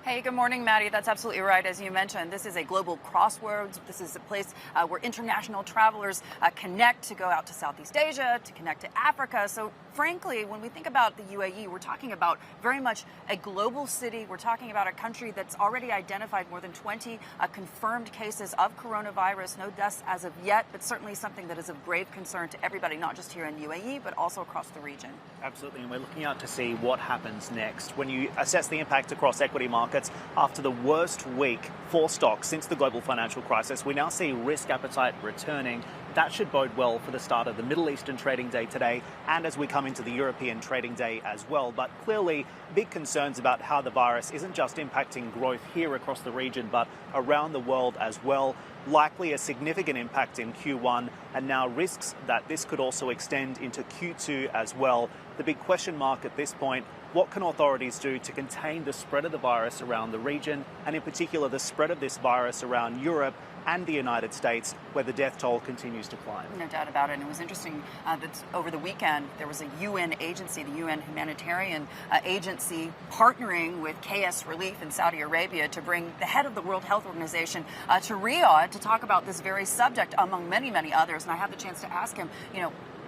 Hey, good morning, Maddie. That's absolutely right. As you mentioned, this is a global crossroads. This is a place where international travelers connect to go out to Southeast Asia, to connect to Africa. So frankly, when we think about the UAE, we're talking about very much a global city. We're talking about a country that's already identified more than 20 confirmed cases of coronavirus. No deaths as of yet, but certainly something that is of grave concern to everybody, not just here in UAE, but also across the region. Absolutely, and we're looking out to see what happens next. When you assess the impact across equity markets, after the worst week for stocks since the global financial crisis, we now see risk appetite returning. That should bode well for the start of the Middle Eastern trading day today and as we come into the European trading day as well. But clearly, big concerns about how the virus isn't just impacting growth here across the region, but around the world as well. Likely a significant impact in Q1 and now risks that this could also extend into Q2 as well. The big question mark at this point, what can authorities do to contain the spread of the virus around the region, and in particular the spread of this virus around Europe and the United States, where the death toll continues to climb? No doubt about it. And it was interesting that over the weekend, there was a UN agency, the UN humanitarian agency, partnering with KS Relief in Saudi Arabia to bring the head of the World Health Organization to Riyadh to talk about this very subject, among many, many others. And I had the chance to ask him,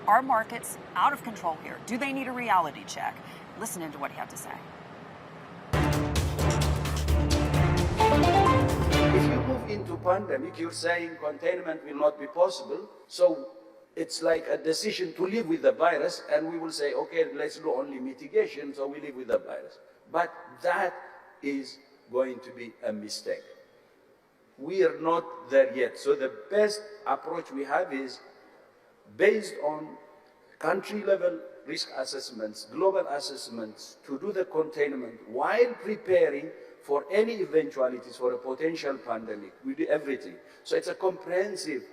are markets out of control here? Do they need a reality check? Listen into what he had to say. If you move into pandemic, you're saying containment will not be possible. So it's like a decision to live with the virus, and we will say, okay, let's do only mitigation, so we live with the virus. But that is going to be a mistake. We are not there yet. So the best approach we have is based on country level risk assessments, global assessments, to do the containment while preparing for any eventualities for a potential pandemic. We do everything. So it's a comprehensive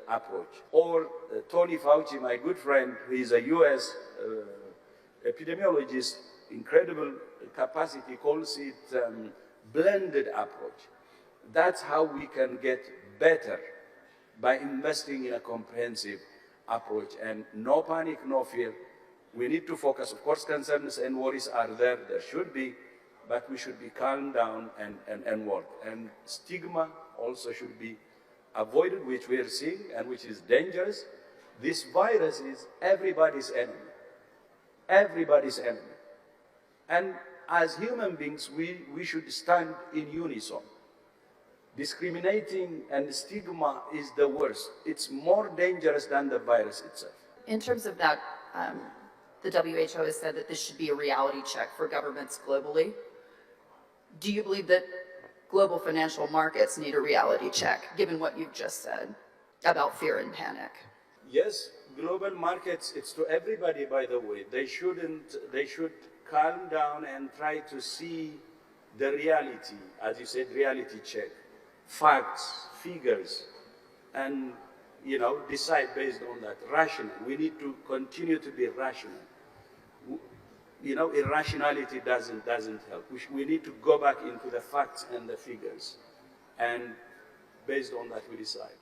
approach. Or Tony Fauci, my good friend, who is a US epidemiologist, incredible capacity, calls it blended approach. That's how we can get better, by investing in a comprehensive approach. And no panic, no fear. We need to focus. Of course, concerns and worries are there. There should be, but we should be calm down and work. And stigma also should be avoided, which we are seeing and which is dangerous. This virus is everybody's enemy. Everybody's enemy. And as human beings, we should stand in unison. Discriminating and stigma is the worst. It's more dangerous than the virus itself. In terms of that, the WHO has said that this should be a reality check for governments globally. Do you believe that global financial markets need a reality check, given what you've just said about fear and panic? Yes, global markets, it's to everybody, by the way. They should calm down and try to see the reality, as you said, reality check. Facts, figures, and decide based on that. Rational. We need to continue to be rational. Irrationality doesn't help. We need to go back into the facts and the figures, and based on that we decide.